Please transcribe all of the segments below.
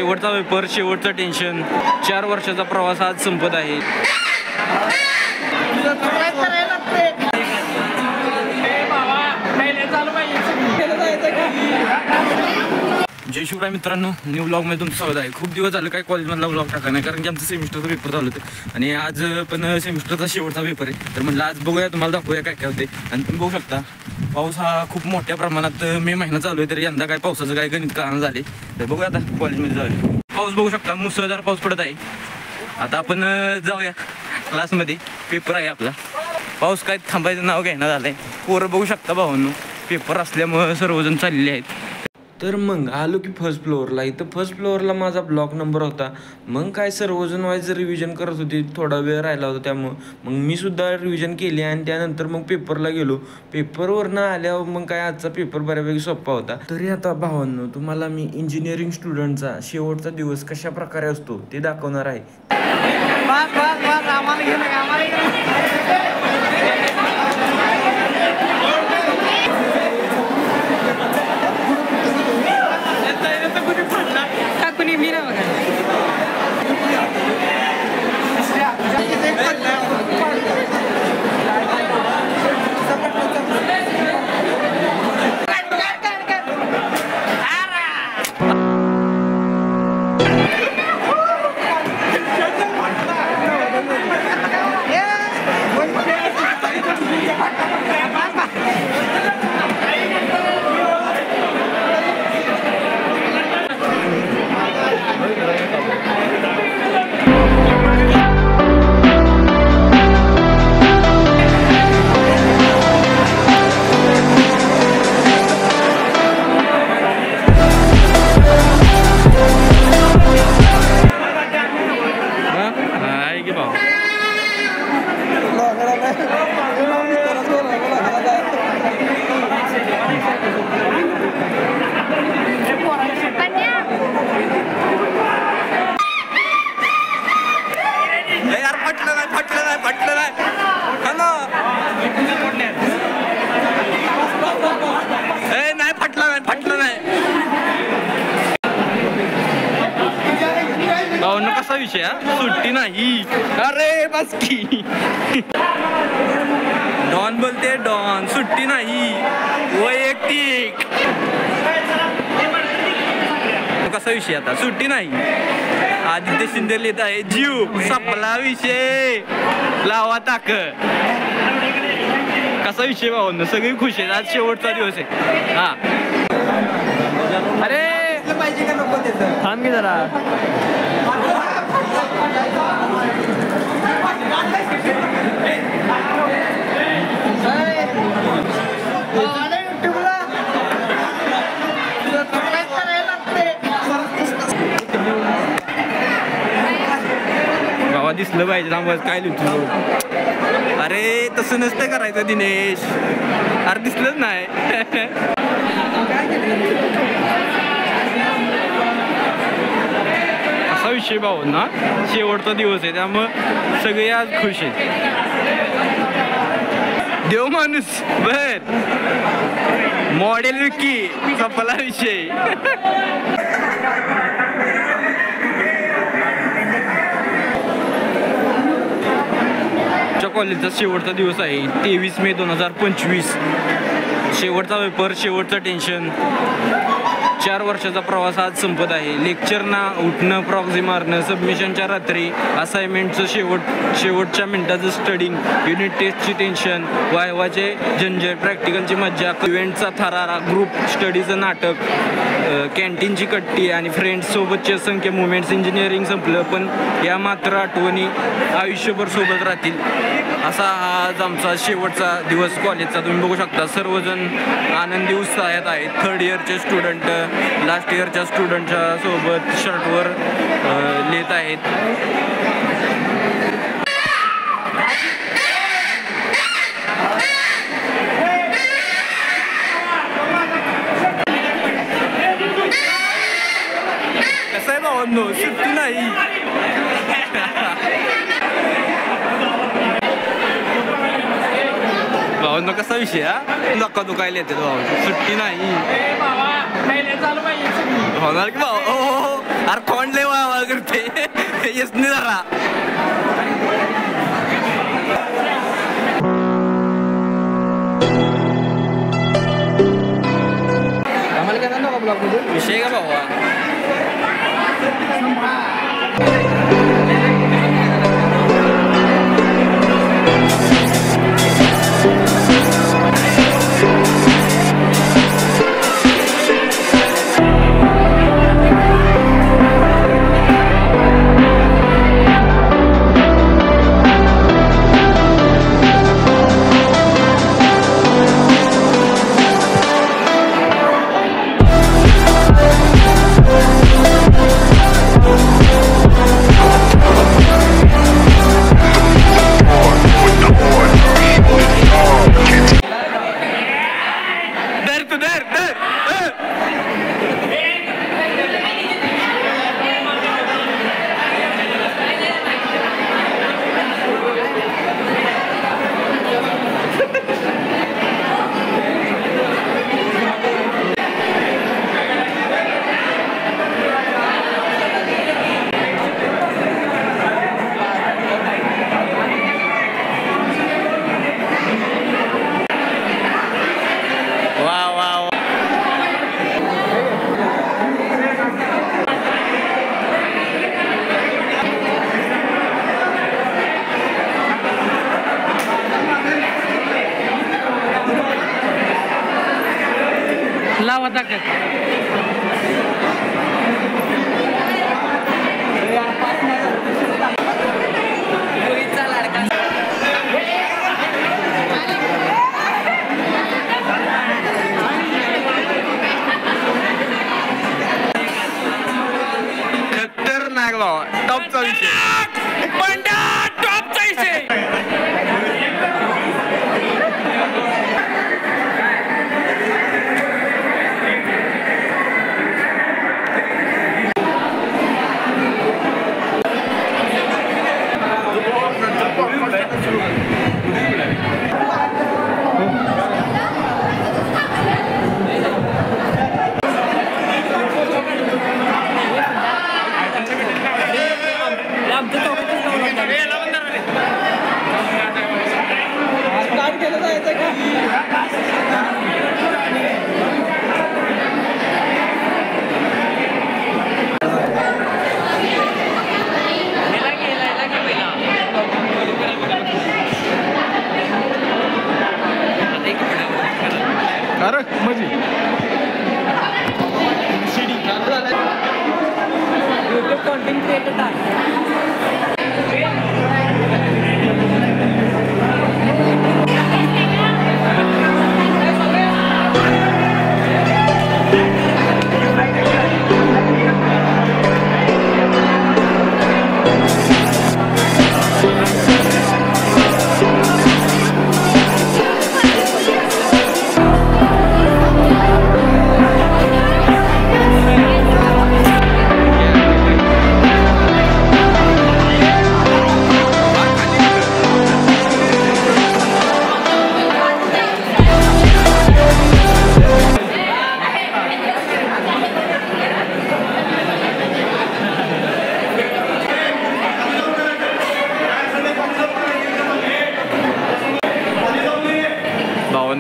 शेवटचा पेपर, शेवटचं टेन्शन, 4 वर्षाचा प्रवास आज संपत आहे. जय शिवराय मित्रांनो, न्यू ब्लॉगमध्ये तुमचं स्वागत आहे. खूप दिवस झालं काय कॉलेजमधला ब्लॉग टाका नाही, कारण की आमचं सेमिस्टरचा पेपर चालू होतं आणि आज पण सेमिस्टरचा शेवटचा पेपर आहे. तर म्हटलं आज बघूया, तुम्हाला दाखवूया काय काय होते. आणि तुम्ही बघू शकता पाऊस हा खूप मोठ्या प्रमाणात मे महिना चालू आहे. तर यंदा काय पावसाचं काय गणित कारण झाले. तर बघूया आता कॉलेजमध्ये जाऊया. पाऊस बघू शकता, मुसळधार पाऊस पडत आहे. आता आपण जाऊया क्लासमध्ये, पेपर आहे आपला. पाऊस काय थांबायचं नाव घ्यायला झालंय. पोरं बघू शकता भावांनो, पेपर असल्यामुळं सर्वजण चाललेले आहेत. तर मग आलो की फर्स्ट फ्लोअरला. इथं फर्स्ट फ्लोअरला माझा ब्लॉक नंबर होता. मग काय सर्वजण व्हायचं रिव्हिजन करत होती, थोडा वेळ राहिला होता त्यामुळं मग मी सुद्धा रिव्हिजन केली. आणि त्यानंतर मग पेपरला गेलो. पेपरवरनं आल्यावर मग काय आजचा पेपर बऱ्यापैकी सोपा होता. तरी आता भावांनो, तुम्हाला मी इंजिनिअरिंग स्टुडंटचा शेवटचा दिवस कशा प्रकारे असतो ते दाखवणार आहे. कसा विषय, सुट्टी नाही. अरे बस की डॉन बोलते, डॉन सुट्टी नाही, वैयक्तिक. कसा विषय आता, सुट्टी नाही. आदित्य शिंदे लिहित आहे जीव संपला विषय, लावा टाक. कसा विषय भाऊ, सगळी खुश आहेत. आज शेवटचा दिवस आहे. हा अरे पाहिजे का नको त्याचं, थांब की जरा. गावा दिसलं पाहिजे आम्हाला, काय लिहितो. अरे तसं नसतं करायचं दिनेश, अरे दिसलंच नाही. असा विषय भाऊ ना, शेवटचा दिवस आहे त्यामुळं सगळे आज खुश आहेत. देव माणूस बर, मॉडेल विकी संपला विषय. कॉलेजचा शेवटचा दिवस आहे, 23 मे 2025. शेवटचा पेपर, शेवटचं टेन्शन, 4 वर्षाचा प्रवास आज संपत आहे. लेक्चरना उठणं, प्रॉक्झी मारणं, सबमिशनच्या रात्री, असाइनमेंटचं शेवटच्या मिनिटाचं स्टडिंग, युनिट टेस्टची टेन्शन, वायवाचे झंझट, प्रॅक्टिकलची मज्जा, इव्हेंटचा थरारा, ग्रुप स्टडीचं नाटक, कॅन्टीनची कट्टी आणि फ्रेंड्ससोबतचे असंख्य मुवमेंट्स. इंजिनिअरिंग संपलं, पण या मात्र आठवणी आयुष्यभर सोबत राहतील. असा हा आज आमचा शेवटचा दिवस कॉलेजचा. तुम्ही बघू शकता सर्वजण आनंदी उत्साहात आहेत. थर्ड इयरचे स्टुडंट लास्ट इयरच्या स्टुडंटच्या सोबत शर्टवर लिहित आहेत. कसं आहे भावांनो, सुट्टी नाही. भावांनो कसा विषय, नका दुखायला येते भाऊ, सुट्टी नाही. होणार की भाऊ, अरे कोण लय वाळ करते येस नाही जरा आम्हाला काय सांगा ब्लॉग मध्ये विषय का भावा लावा ताकद खतरनाक भावा टॉपचा विषय टॉपचा विषय कंटेंट क्रिएटर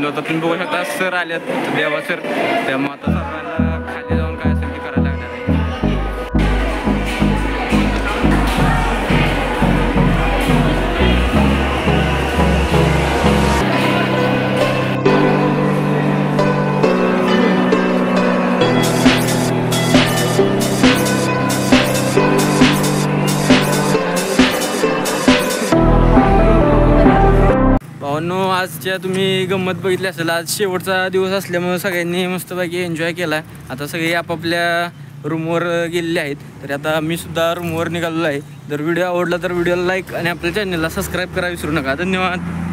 आता तुम्ही बघू शकता सर आल्यात देवा सर त्यामुळे आता सर्वांना खाली जाऊन काय असेल ते करायला लागणार आहे. आजच्या तुम्ही गंमत बघितली असेल. आज शेवटचा दिवस असल्यामुळे सगळ्यांनी मस्तपैकी एन्जॉय केला. आता सगळे आपापल्या रूमवर गेलेले आहेत. तर आता मी सुद्धा रूमवर निघालेलो आहे. जर व्हिडिओ आवडला तर व्हिडिओला लाईक आणि आपल्या चॅनलला सबस्क्राईब करायला विसरू नका. धन्यवाद.